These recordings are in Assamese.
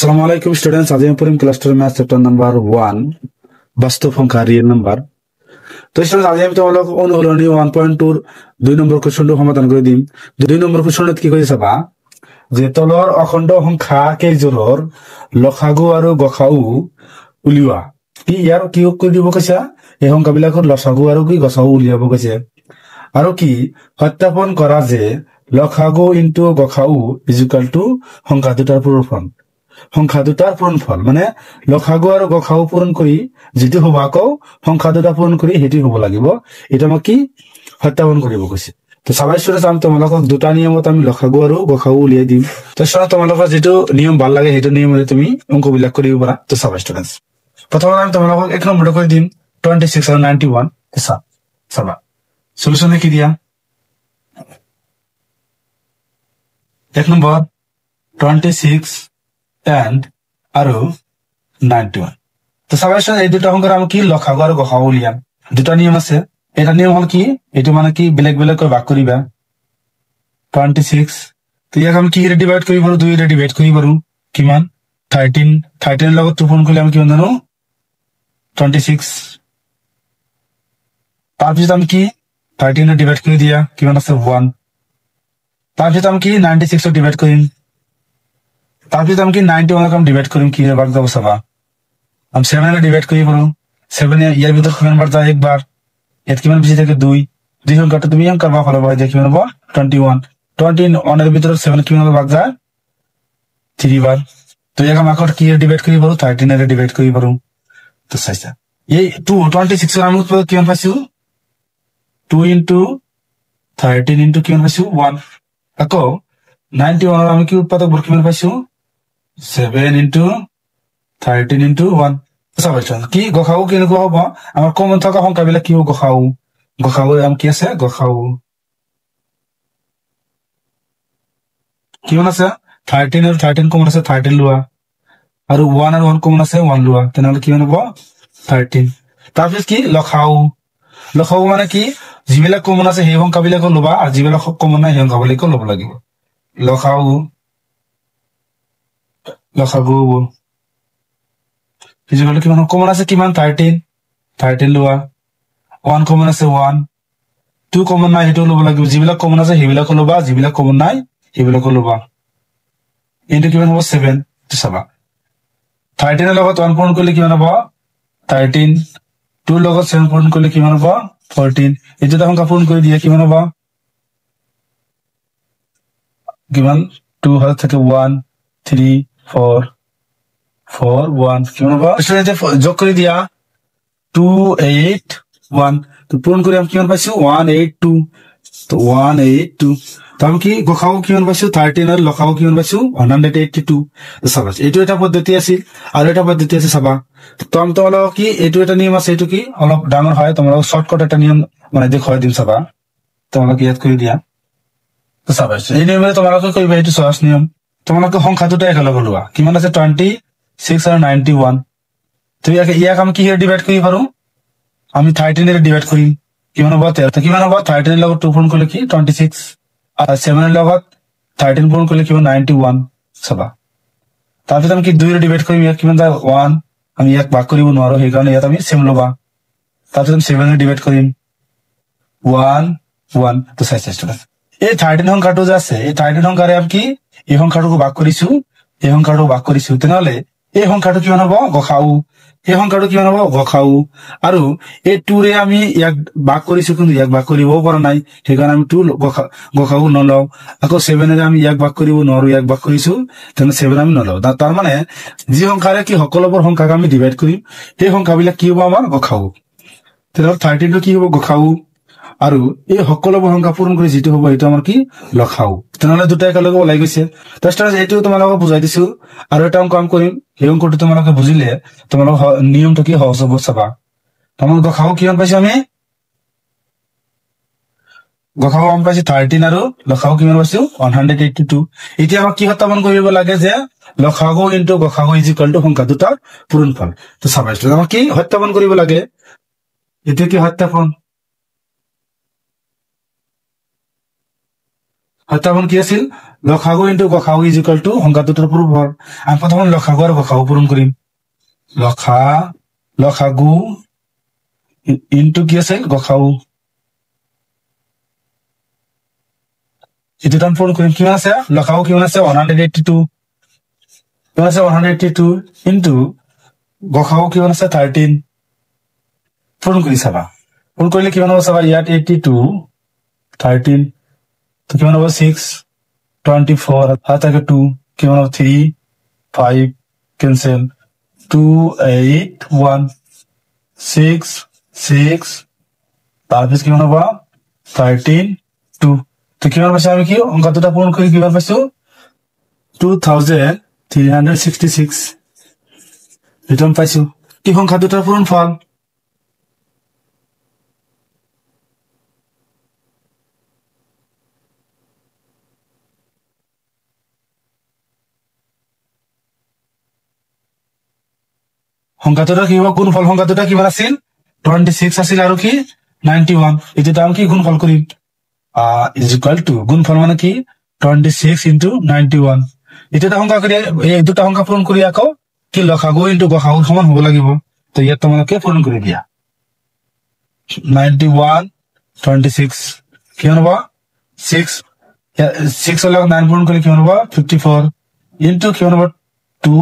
আসসালামু আলাইকুম স্টুডেন্টস, আজ আমি পড়িম ক্লাস 10 ম্যাথ চ্যাপ্টার নাম্বার 1 বাস্তব সংখ্যা রিয়েল নাম্বার। তো স্টুডেন্টস, আজ আমি তোমালোক অনুশীলনী 1.2 ৰ 2 নম্বৰ কোৱেশ্চনটো সমাধান কৰি দিম। 2 নম্বৰ কোৱেশ্চনত কি কৰি চাবা যে তলৰ অখণ্ড সংখ্যা কেইযোৰৰ লসাগু আৰু গসাউ উলিওৱা। কি ইয়াৰ কি কৰি দিব কৈছা, এই সংখ্যাবিলাকৰ লসাগু আৰু কি গসাউ উলিয়াব কৈছে। আৰু কি সত্যাপন কৰা যে লসাগু ইনটু গসাউ ইজ ইকুৱেল টু সংখ্যা দুটাৰ পূৰণফল। সংখ্যা দুটাৰ পূৰণফল মানে লসাগু আৰু গসাউ পূৰণ কৰি যিটো হ'ব, আকৌ সংখ্যা দুটা পূৰণ কৰি সেইটো হ'ব লাগিব। এটা আমাক কি সত্যাপন কৰিব কৈছে। তো চাবাই ষ্টুডেন্টস, আমি তোমালোকক দুটা নিয়মত আমি লসাগু আৰু গসাউ উলিয়াই দিম। তো চোৱা, তোমালোকৰ যিটো নিয়ম ভাল লাগে সেইটো নিয়মতে তুমি অংকবিলাক কৰিব পাৰা। তো চাবা ষ্টুডেন্টস, প্ৰথমতে আমি তোমালোকক 1 নম্বৰটো কৰি দিম 26 আৰু 91। চাবা সলিউশনে কি দিয়া। 1 নম্বৰ 26 and আৰু 91। তো চাবাই এই দুটা সংখ্যাৰ আমি কি লসাগু আৰু গসাউ উলিয়াম। দুটা নিয়ম আছে। এটা নিয়ম হল কি, এইটো মানে কি বেলেগ বেলেগকৈ ভাগ কৰিবা। 26 তো ইয়াক আমি কি ডিভাইড কৰিব পাৰো, 2 ৰে ডিভাইড কৰিব পাৰো। কিমান 13 লগত 2 পূৰণ কৰিলে আমি কিমান জানো 26। তাৰপিছত আমি কি 13 ৰে ডিভাইড কৰি দিয়া কিমান আছে 1। তাৰপিছত আমি কি 96 ডিভাইড কৰিম। তাৰপিছত আমি কি 91 ডিভাইড কৰিম। কি ভাগ যাব চাবা, আমি 7 ৰে ডিভাইড কৰিব পাৰো। 7 ইয়াৰ ভিতৰত কিমান বাৰ যায়, একবাৰ। ইয়াত কিমান বেশি থাকে 2 সংখ্যাটা তুমি অঙ্ক কৰবা, ফলাফল হয় কিমান হ'ব 21 এৰ ভিতৰত 7 কিমান ভাগ যায় 3 বাৰ। তো ইয়াক আমি আকৌ কি ডিভাইড কৰিব পাৰো 13 এৰে ডিভাইড কৰিব পাৰো। তো চাইছা এই 26 আমি উৎপাদক কিমান পাইছো 2 ইনটু 13 ইনটু কিমান পাইছো 1। আকৌ 91 আমি কি উৎপাদক বোৰ কিমান পাইছো 7 ইনটু 13 ইনটু 1। চাবাইছো কি গসাউ কেনেকুৱা হ'ব, আমাৰ কমন থকা সংখ্যাবিলাক কি হ'ব গসাউ। গসাউ আমি কি আছে গসাউ কিমান আছে 13 আৰু 13 কমন আছে 13 লোৱা, আৰু 1 আৰু 1 কমন আছে 1 লোৱা, তেনেহলে কিমান হ'ব 13। তাৰপিছত কি লসাউ। লসাউ মানে কি যিবিলাক কমন আছে সেই সংখ্যাবিলাকো ল'বা, আৰু যিবিলাক কমন নাই সেই সংখ্যাবিলাকো ল'ব লাগিব। লসাউ লসাগু কিমান কমন আছে কিমান 13 লোৱা, 1 কমন আছে 1, 2 কমন নাই সেইটো ল'ব লাগিব। যিবিলাক কমন আছে সেইবিলাকো ল'বা, যিবিলাক কমন নাই সেইবিলাকো ল'বা। এইটো কিমান হ'ব 7। চাবা 13 এর লগত 1 পূৰণ কৰিলে কিমান হ'ব 13, 2 লগত 7 পূৰণ কৰিলে কিমান হ'ব 14। এই দুটা সংখ্যা পূৰণ কৰি দিয়ে কিমান হ'ব কিমান 2 হাত থাকে 1 3 4 4 1 কিমান হ'ব যোগ কৰি দিয়া 281। তো পূৰণ কৰি আমি কিমান পাইছো 182। তো 182 তো আমি কি গসাউ কিমান পাইছো 13 আৰু লসাউ কিমান পাইছো 182। চাবা এইটো এটা পদ্ধতি আছিল, আৰু এটা পদ্ধতি আছে চাবা। তো আমি তোমালোকক কি এইটো এটা নিয়ম আছে, এইটো কি অলপ ডাঙৰ হয়, তোমালোকক শৰ্টকাট এটা নিয়ম মানে দেখুৱাই দিম। চাবা তোমালোকে ইয়াত কৰি দিয়া। তো চাবা এই নিয়মে তোমালোকে কৰিবা, এইটো সহজ নিয়ম। তোমালোকে সংখ্যা দুটা একেলগে লোৱা, কিমান আছে 26 আৰু 91। তো ইয়াক আমি কি ডিভাইড কৰিব পাৰো, আমি 13 এৰ ডিভাইড কৰিম কিমান হ'ব 13। কিমান হ'ব 13 এৰ লগত 2 পূৰণ কৰিলে কি 26, আৰ 7 এৰ লগত 13 পূৰণ কৰিলে কিমান 91। চাবা তাৰপিছত আমি কি 2 এৰ ডিভাইড কৰিম, ইয়াত কিমান যায় 1, আমি ইয়াক ভাগ কৰিব নোৱাৰো সেইকাৰণে ইয়াত আমি 7 ল'বা। তাৰপিছত আমি 7 এৰ ডিভাইড কৰিম 1 1। তো চাইছে ষ্টুডেন্ট, এই 13 সংখ্যাটো যে আছে এই 13 সংখ্যাৰে আমি কি এই সংখ্যাটোক ভাগ কৰিছো, এই সংখ্যাটোক ভাগ কৰিছো, তেনেহলে এই সংখ্যাটো কিমান হ'ব গসাউ। এই সংখ্যাটো কিমান হ'ব গসাউ। আৰু এই 2 ৰে আমি ইয়াক ভাগ কৰিছো, কিন্তু ইয়াক ভাগ কৰিবও পৰা নাই সেইকাৰণে আমি 2 গসাউ নলওঁ। আকৌ 7 এৰে আমি ইয়াক ভাগ কৰিব নোৱাৰো, ইয়াক ভাগ কৰিছো তেনেহলে 7 আমি নলওঁ। তাৰ মানে যি সংখ্যাৰে কি সকলোবোৰ সংখ্যাক আমি ডিভাইড কৰিম সেই সংখ্যাবিলাক কি হ'ব আমাৰ গসাউ। তেনেহলে 13টো কি হ'ব গসাউ, আৰু এই সকলোবোৰ সংখ্যা পূৰণ কৰি যিটো হ'ব সেইটো আমাৰ কি লসাউ। তেনেহলে দুটা একেলগে ওলাই গৈছে। তো এইটো তোমালোকক বুজাই দিছো, আৰু এটা অংক আমি কৰিম। সেই অংকটো তোমালোকে বুজিলে তোমালোকৰ নিয়মটো কি সহজ হ'ব। চাবা তোমালোক গসাউ কিমান পাইছো, আমি গসাউ আমি পাইছো 13 আৰু লসাউ কিমান পাইছো 182। এতিয়া আমাক কি সত্যাপন কৰিব লাগে যে লসাগু ইনটু গসাগু ইজ ইকুৱেল টু সংখ্যা দুটাৰ পূৰণফল। তো চাবা আমাক কি সত্যাপন কৰিব লাগে, এতিয়া কি সত্যাপন কি আছিল লসাগু ইনটু গসাগু ইজ ইকুয়াল টু সংখ্যা দুটাৰ পূৰণফল আমি প্ৰথমে লসাগু আৰু গসাগু পূৰণ কৰিম লসাগু ইনটু কি আছিল গসাগু এইটো আমি পূৰণ কৰিম কিমান আছে লসাগু কিমান আছে 182 কিমান আছে 182 ইনটু গসাগু কিমান আছে 13 পূৰণ কৰি চাবা পূৰণ কৰিলে কিমান হ'ব চাবা ইয়াত 82 13 তো কিমান হ'ব 6 24 আর থাকে 2 কিমান হ'ব 3 5 cancel 2 8 1 6 6 তাৰপিছত কিমান হ'ব 13 2 তো কিমান পাইছো আমি কি অংক দুটা পূৰণ কৰি কিমান পাইছো 2366 ৰিটাৰ্ণ পাইছো কি সংখ্যা দুটাৰ পূৰণফল সংখ্যা দুটা কি হ'ব গুণফল সংখ্যা দুটা কিমান আছিল 26 আছিল আৰু কি 91 এটা আমি কি গুণফল কৰিম is equal to গুণফল মানে কি 26 into 91 এটা সংখ্যা কৰি এই দুটা সংখ্যা পূৰণ কৰি আকৌ কি লসাগু ইনটু গসাগু সমান হ'ব লাগিব তো ইয়াত তোমালোকে পূৰণ কৰি দিয়া 91 26 কিমান হ'ব 6 6 লগত 9 পূৰণ কৰি কিমান হ'ব 54 ইনটু কিমান হ'ব 2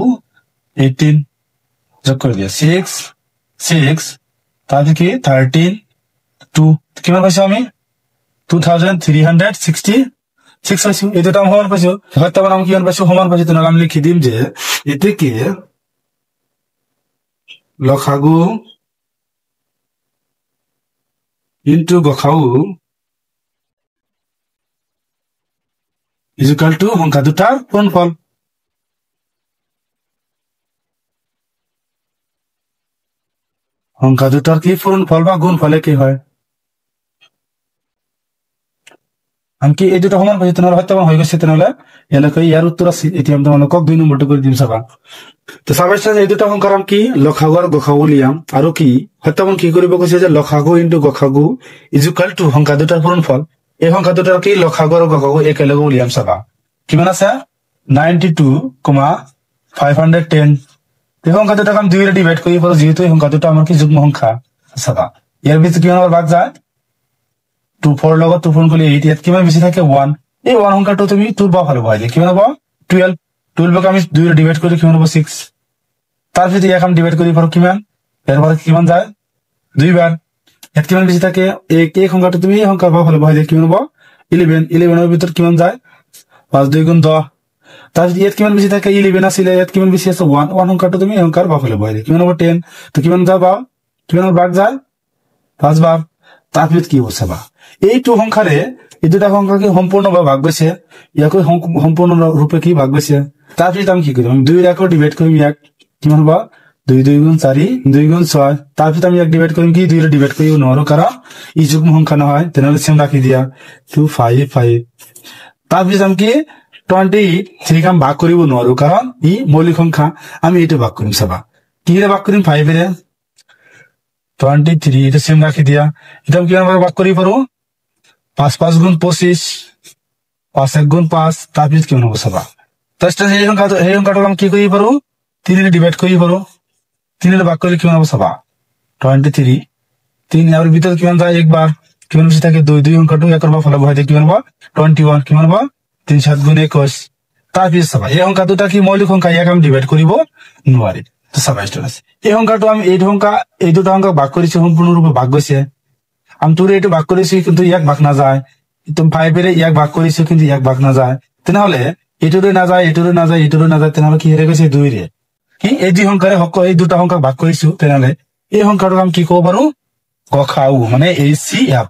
18 যোগ কৰি দিয়া 6 6 তাৰপিছত কি 13 2 কিমান পাইছো আমি 2366 পাইছো এই দুটা সমান পাইছো হয়তো আমি কিমান পাইছো সমান পাইছো তেনেহ'লে আমি লিখি দিম যে এতেকে লসাগু ইনটু গসাগু ইজ ইকুয়াল টু সংখ্যা দুটাৰ পূৰণফল সংখ্যা দুটাৰ কি পূৰণফল বা গুণফলে কি হয় আনকি এই দুটা সমান পাইছো তেনেহ'লে হয়তো হৈ গৈছে তেনেহ'লে এনেকৈ ইয়াৰ উত্তৰ আছে এতিয়া আমি তোমালোকক 2 নম্বৰটো কৰি দিম চাবা তো চাবাইছা এই দুটা সংখ্যাৰ কি লসাগু আৰু গসাগু লিয়াম আৰু কি হয়তো কি কৰিব কৈছে যে লসাগু ইনটু গসাগু ইজ ইকুয়াল টু সংখ্যা দুটাৰ পূৰণফল এই সংখ্যা দুটাৰ কি লসাগু আৰু গসাগু একেলগে উলিয়াম চাবা কিমান আছে 92,510 এই সংখ্যা দুটাক আমি 2 ৰে ডিভাইড কৰি পাৰো যেহেতু এই সংখ্যা দুটা আমাৰ কি যুগ্ম সংখ্যা চাবা ইয়াৰ ভিতৰত কিমান ভাগ যায় 2 4 লগত 2 পূৰণ কৰি 8 ইয়াত কিমান বেছি থাকে 1 এই 1 সংখ্যাটো তুমি 2 বা ভালো হয় কিমান হ'ব 12 12ক আমি 2 ৰে ডিভাইড কৰি কিমান হ'ব 6 তাৰপিছত ইয়াক আমি ডিভাইড কৰি পাৰো কিমান এর পরে কিমান যায় 2 বার ইয়াত কিমান বেছি থাকে এই সংখ্যাটো তুমি এই সংখ্যা বা ভালো হয় কিমান হ'ব 11 11 এর ভিতর কিমান যায় 5 2 গুণ 10 তাৰপিছত ইয়াত কিমান বেছি থাকে 11 আছিল ইয়াত কিমান বেছি আছে 1 1 সংখ্যাটো তুমি এই সংখ্যাৰ বা ভালো হয় কিমান হ'ব 10 তো কিমান যাবা কিমান ভাগ যায় 5 বার তাৰপিছত কি হ'ব চাবা এইটো সংখ্যাৰে এই দুটা সংখ্যা কি সম্পূৰ্ণভাৱে ভাগ গৈছে ইয়াক সম্পূৰ্ণ ৰূপে কি ভাগ গৈছে তাৰপিছত আমি কি কৰিম 2 ৰে আকৌ ডিভাইড কৰিম ইয়াক কিমান হ'ব 2 2 গুণ 4 2 গুণ 6 তাৰপিছত আমি ইয়াক ডিভাইড কৰিম কি 2 ৰে ডিভাইড কৰিব নোৱাৰো কাৰণ ই যুগ্ম সংখ্যা নহয় তেনেহ'লে সেম ৰাখি দিয়া 2 5 5 তাৰপিছত আমি কি 23 কাম ভাগ কৰিব নোৱাৰো কাৰণ ই মৌলিক সংখ্যা আমি এইটো ভাগ কৰিম চাবা কিৰে ভাগ কৰিম 5 ৰে 23 এটা সেম ৰাখি দিয়া এটা কিমান ভাগ কৰি পাৰো 5 5 গুণ 25 5 1 গুণ 5 তাৰপিছত কিমান হ'ব চাবা তাৰপিছত এই সংখ্যাটো আমি কি কৰি পাৰো 3 ৰে ডিভাইড কৰি পাৰো 3 ৰে ভাগ কৰিলে কিমান হ'ব চাবা 23 3 এৰ ভিতৰ কিমান যায় একবাৰ কিমান বেশি থাকে 2 2 সংখ্যাটো একৰ বা ফলাফল হয় কিমান হ'ব 21 কিমান হ'ব 3 7 গুণ 21 তাৰপিছত চাবা এই সংখ্যা দুটা কি মৌলিক সংখ্যা ইয়াক আমি ডিভাইড কৰিব নোৱাৰি তো চাবা স্টুডেন্টস এই সংখ্যাটো আমি এই দুটা সংখ্যা ভাগ কৰিছো সম্পূৰ্ণৰূপে ভাগ গৈছে আমি 2 ৰে এইটো ভাগ কৰিছো কিন্তু ইয়াক ভাগ না যায় তুমি 5 ৰে ইয়াক ভাগ কৰিছো কিন্তু ইয়াক ভাগ না যায় তেনেহলে এইটোৰে না যায় এইটোৰে না যায় এইটোৰে না যায় তেনেহলে কি হেৰে গৈছে 2 ৰে কি এই দুই সংখ্যাৰে এই দুটা সংখ্যা ভাগ কৰিছো তেনেহলে এই সংখ্যাটো আমি কি ক'ব পাৰো গসাউ মানে HCF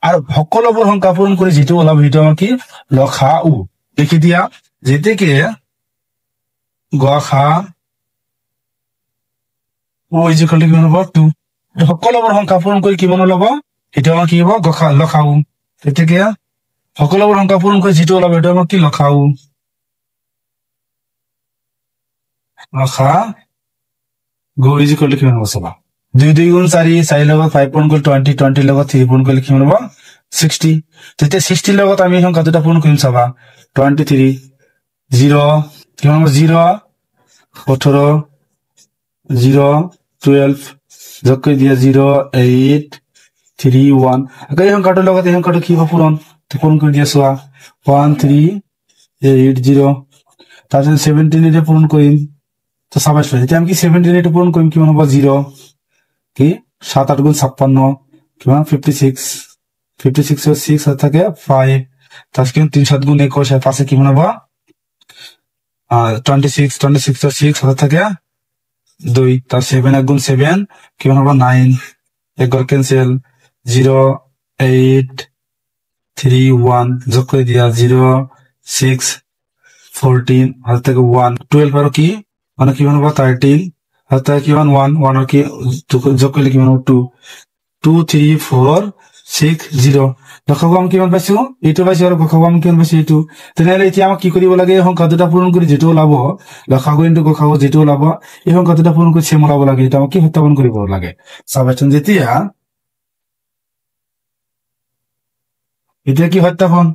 আৰু সকলোবোৰ সংখ্যা পূৰণ কৰি যেটো ওলাব সেইটো আমাৰ কি লসাউ লিখি দিয়া যেতেকে গসা ও ইজ ইকুয়াল টু কিমান হ'ব 2 সকলোবোৰ সংখ্যা পূৰণ কৰি কিমান ওলাব এটা আমাৰ কি হ'ব গসা লসাউ যেতেকে সকলোবোৰ সংখ্যা পূৰণ কৰি যেটো ওলাব সেইটো আমাৰ কি লসাউ লসা গো ইজ ইকুয়াল টু কিমান হ'ব চাবা 2 2 গুণ 4 4 লগত 5 পূৰণ কৰি 20 20 লগত 3 পূৰণ কৰি কিমান হ'ব 60 তেতিয়া 60 লগত আমি সংখ্যা দুটা পূৰণ কৰিম চাবা 23 0 কিমান হ'ব 0 18 0 12 যোগ কৰি দিয়া 0 8 3 1 আকৌ এই সংখ্যাটোৰ লগত এই সংখ্যাটো কি হ'ব পূৰণ কৰি দিয়া চোৱা 1 3 8 0 তাৰপিছত 17 এৰে পূৰণ কৰিম তো চাবাইছ এতিয়া আমি কি 17 এৰে পূৰণ কৰিম কিমান হ'ব 0 কি 7 8 গুণ 56 কিমান 56 56 এর 6 থাকে 5 তাহলে 3 7 গুণ 21 এর পাশে কিমান হবে 26 26 এর 6 থাকে 2 তার 7 1 গুণ 7 কিমান হবে 9 এক ঘর ক্যান্সেল 0 8 3 1 যোগ করে দিয়া 0 6 14 হাত থেকে 1 12 আর কি মানে কিমান হবে 13 হাত থেকে কিমান 1 1 আর কি যোগ করলে কিমান হবে 2 2 3 4 6 0 লখাগু আমি কিমান পাইছো এইটো পাইছো আৰু গখাগু আমি কিমান পাইছো এইটো তেনেহলে এতিয়া আমাক কি কৰিব লাগে সংখ্যা দুটা পূৰণ কৰি যেটো ওলাব লখাগু ইনটু গখাগু যেটো ওলাব এই সংখ্যা দুটা পূৰণ কৰি সেম ওলাব লাগে এটা আমাক কি সত্যাপন কৰিব লাগে চাবাচোন যেতিয়া এতিয়া কি সত্যাপন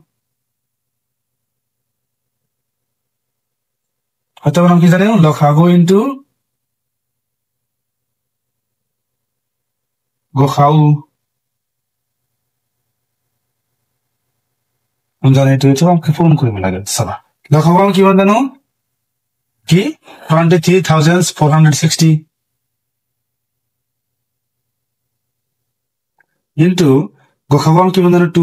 কি জানে লখাগু ইনটু গখাগু আমি জানি এইটো আমাকে পূরণ কৰিব লাগে চাবা লখাগু আমি কিমান জানো কি 23,460 ইনটু গখাগু আমি কিমান জানো 2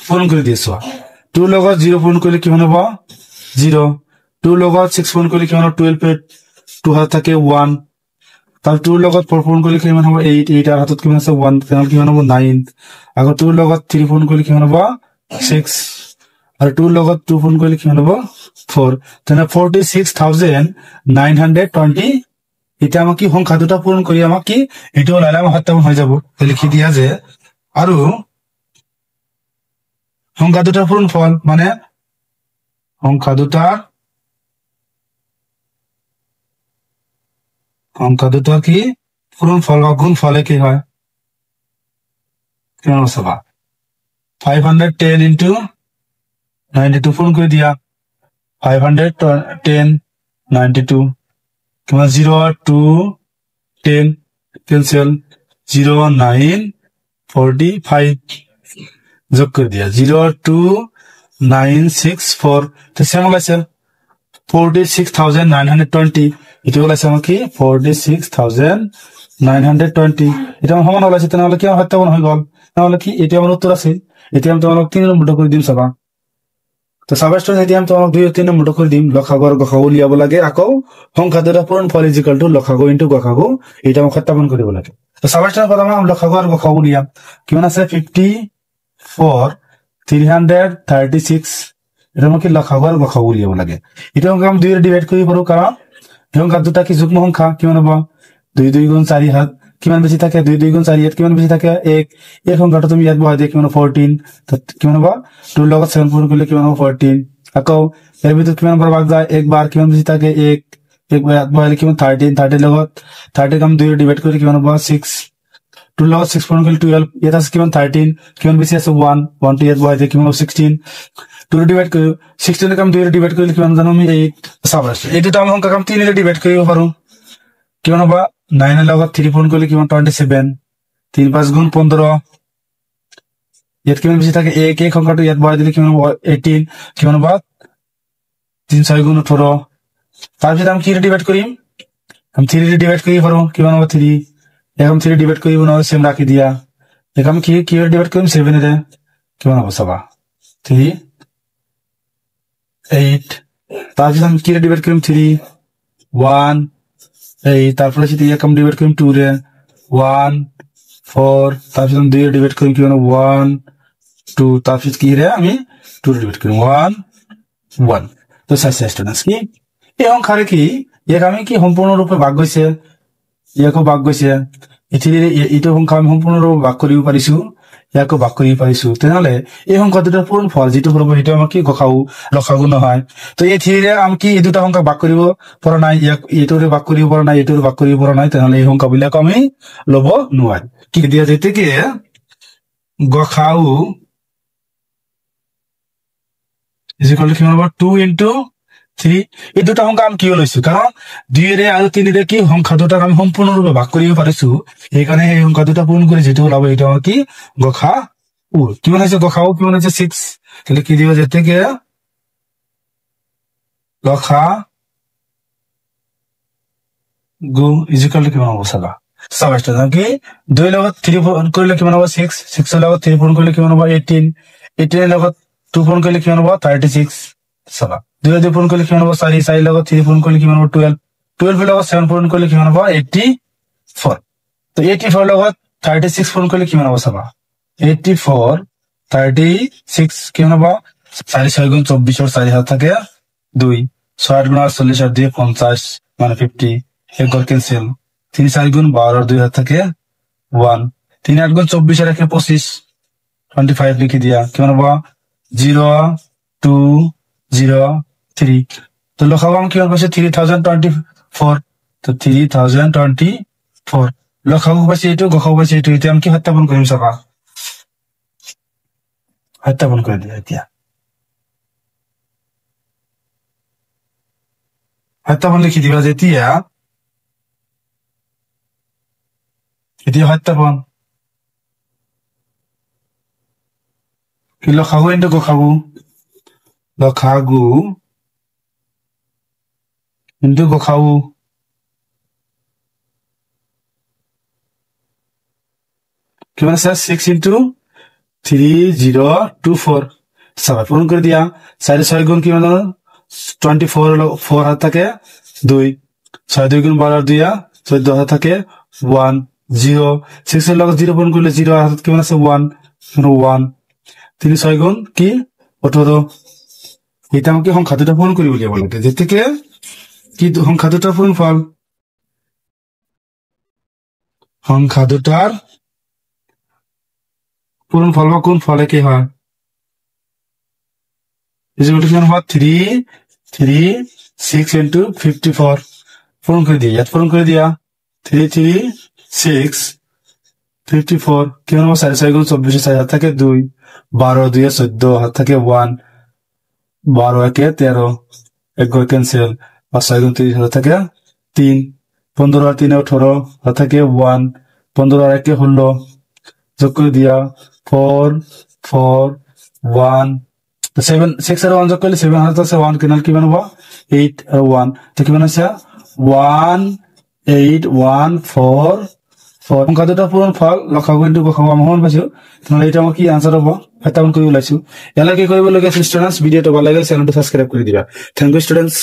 পূরণ কৰি দিছো 2 লগত 0 পূৰণ কৰিলে কিমান হ'ব 0 2 লগত 6 পূৰণ কৰিলে কিমান হ'ব 12 2 হাত থাকে 1 তাৰ 2 লগত 4 পূৰণ কৰিলে কিমান হ'ব 8 8 আর হাতত কিমান আছে 1 তেনে কিমান হ'ব 9 আকৌ 2 লগত 3 পূরণ কৰিলে কিমান হ'ব 6 আৰ 2 লগত 2 পূৰণ কৰিলে কিমান হ'ব 4 তেনে 46,920 এটা আমাক কি সংখ্যা দুটা পূরণ কৰি আমাক কি এটো লাইলা সত্যাপন হৈ যাব লিখি দিয়া যে আৰু সংখ্যা দুটাৰ পূৰণ ফল মানে সংখ্যা দুটাৰ কি পূরণ ফল বা গুণ ফলে কি হয় কিমান চাবা 510 into 92 পূরণ করে দিয়া 510 92 কিমান 0 2 10 कैंसिल 0 9 45 যোগ করে দিয়া 0 2 9 6 4 তো সেম লাগছে 46,920 এটা লাগছে আমাকে 46,920 এটা সমান লাগছে তাহলে কি সত্যাপন হয়ে গেল তাহলে কি এটা আমার উত্তর আছে এটা আমি তোমাকে 3 নম্বর করে দিম চাবা তো সাবাস্টর যদি আমি তোমাক 2 3 নম্বর করে দিম লখাগু আর গখাগু লিয়াব লাগে আকৌ সংখ্যা দুটা পূরণ ফল ইজ ইকুয়াল টু লখাগু ইনটু গখাগু এটা আমাক সত্যাপন কৰিব লাগে তো সাবাস্টর কথা আমি লখাগু আর গখাগু লিয়াম কিমান আছে 54 336 এটা আমাকে লখাগু আর গখাগু লিয়াব লাগে এটা আমাক আমি 2 এর ডিভাইড কৰিব পাৰো কাৰণ সংখ্যা দুটা কি যুগ্ম সংখ্যা কিমান হ'ব 2 2 গুণ 4 হাত কিমান বেশি থাকে 2 2 গুণ 4 ইয়াত কিমান বেশি থাকে 1 এই সংখ্যাটা তুমি ইয়াত বহাই দিয়া কিমান 14 তো কিমান হ'ব 2 লগত 7 পূরণ করলে কিমান হ'ব 14 আকৌ এর ভিতর কিমান বার ভাগ যায় এক বার কিমান বেশি থাকে 1 এক বার বহাইলে কিমান 13 30 লগত 30 কাম 2 এর ডিভাইড করে কিমান হ'ব 6 2 লগত 6 পূরণ করলে 12 ইয়াত আছে কিমান 13 কিমান বেশি আছে 1 1 2 ইয়াত বহাই দিয়া কিমান 16 2 এর ডিভাইড করে 16 কাম 2 এর ডিভাইড করলে কিমান জানো আমি 8 সাবাস এটা তো আমি সংখ্যা কাম 3 এর ডিভাইড কৰিব পাৰো কিমান হ'ব 9 এর লগত 3 পূরণ করলে কিমান 27 3 5 গুণ 15 ইয়াত কিমান বেশি থাকে 1 1 সংখ্যাটো ইয়াত বহাই দিলে কিমান 18 কিমান হ'ব 3 6 গুণ 18 তাৰপিছত আমি কি ডিভাইড কৰিম আমি 3 ৰে ডিভাইড কৰিব পাৰো কিমান হ'ব 3 এখন 3 ডিভাইড কৰিব নহলে সেম ৰাখি দিয়া এখন কি ৰে ডিভাইড কৰিম 7 ৰে কিমান হ'ব চাবা 3 8 তাৰপিছত আমি কি ৰে ডিভাইড কৰিম 3 1 8 তারপরে যদি একম ডিভাইড করি 2 রে 1 4 তারপর 2 রে ডিভাইড করি কিমান 1 2 তারপর কি রে আমি 2 রে ডিভাইড করি 1 1 তো সাইজ স্টুডেন্টস কি এই সংখ্যাৰে কি ইয়াক আমি কি সম্পূৰ্ণ ৰূপে ভাগ গৈছে ইয়াকো ভাগ গৈছে এইটো সংখ্যা আমি সম্পূৰ্ণ ৰূপে ভাগ কৰিব পাৰিছো ইয়াকো ভাগ কৰিব পাৰিছো তেনেহলে এই সংখ্যা দুটাৰ পূৰণ ফল যেটো হ'ব সেইটো আমাক কি গখাগু লখাগু নহয় তো এই থিৰে আমি কি এই দুটা সংখ্যা ভাগ কৰিব পৰা নাই ইয়াক এইটোৰে ভাগ কৰিব পৰা নাই এইটোৰে ভাগ কৰিব পৰা নাই তেনেহলে এই সংখ্যাবিলাক আমি লব নোৱাৰি কি দিয়া যেতেকে গখাগু ইজ ইকুয়াল টু কিমান হ'ব 2 ইনটু 3 এই দুটা সংখ্যা আমি কিয় লৈছো কাৰণ 2 ৰে আৰু 3 ৰে কি সংখ্যা দুটাক আমি সম্পূৰ্ণৰূপে ভাগ কৰিব পাৰিছো এইকাৰণে এই সংখ্যা দুটা পূৰণ কৰি যেটো ওলাব এটা কি গসাউ কিমান হৈছে গসাউ কিমান হৈছে 6 তাহলে কি দিব যেতেকে গসা গু ইজ ইকুয়াল টু কিমান হ'ব চালা সাবাসটা কি 2 লগত 3 পূৰণ কৰিলে কিমান হ'ব 6 6 ৰ লগত 3 পূৰণ কৰিলে কিমান হ'ব 18 18 ৰ লগত 2 পূৰণ কৰিলে কিমান হ'ব 36 চালা 2 ৰ পূৰণ কৰিলে কিমান হ'ব 4 4 ৰ লগত 3 পূৰণ কৰিলে কিমান হ'ব 12 12 ৰ লগত 7 পূৰণ কৰিলে কিমান হ'ব 84 তো 84 ৰ লগত 36 পূৰণ কৰিলে কিমান হ'ব চাবা 84 36 কিমান হ'ব 4 6 গুণ 24 ৰ 4 হাত থাকে 2 6 গুণ 40 আর 2 50 মানে 50 এক গড় ক্যান্সেল 3 4 গুণ 12 আর 2 হাত থাকে 1 3 8 গুণ 24 আর 1 25 25 লিখে দিয়া কিমান হ'ব 0 2 0 3 তো লখাবো আমি কিমান পাইছে 3024 তো 3024 লখাবো পাইছে এটো গখাবো পাইছে এটো এটা আমি কি সত্যাপন কৰিম চাবা সত্যাপন কৰি দিয়া এতিয়া সত্যাপন লিখি দিবা যেতিয়া এতিয়া সত্যাপন কি লখাবো ইনটু গখাবো লখাগু ইনটু গখাবো কিমান আছে 6 ইনটু 3024 চাবা পূৰণ কৰি দিয়া 4 6 গুণ কিমান 24 4 হাত থাকে 2 6 2 গুণ 12 2 14 হাত থাকে 1 0 6 এর লগত 0 পূরণ করলে 0 হাত কিমান আছে 1 1 3 6 গুণ কি 18 এটা আমাকে সংখ্যা দুটা পূরণ করি বলি বলতে যেতেকে কি সংখ্যা দুটার পূরণফল সংখ্যা দুটার পূরণফল বা কোন ফলে কি হয় is equal to কিমান হয় 3 3 6 into 54 পূরণ করে দিয়া পূরণ করে দিয়া 3 3 6 54 কিমান হ'ব 4 4 গুণ 24 4 হাত থাকে 2 12 2 14 হাত থাকে 1 12 1 13 এক গড় ক্যান্সেল 5 6 গুণ 30 হাত থাকে 3 15 আর 3 18 হাত থাকে 1 15 আর 1 16 যোগ করে দিয়া 4 4 1 7 6 আর 1 যোগ করলে 7 হাত আছে 1 কিনাল কিমান হ'ব 8 আর 1 তো কিমান আছে 1814 সংখ্যা দুটা পূৰণফল লখাগু ইনটু গখাগু আমি সমান পাইছো তাহলে এটা আমাৰ কি আনসাৰ হ'ব সত্যাপন কৰি ওলাইছো ইয়ালৈকে কৰিব লগা ষ্টুডেন্টস ভিডিঅটো ভাল লাগিলে চেনেলটো সাবস্ক্ৰাইব কৰি দিবা থ্যাংক ইউ ষ্টুডেন্টস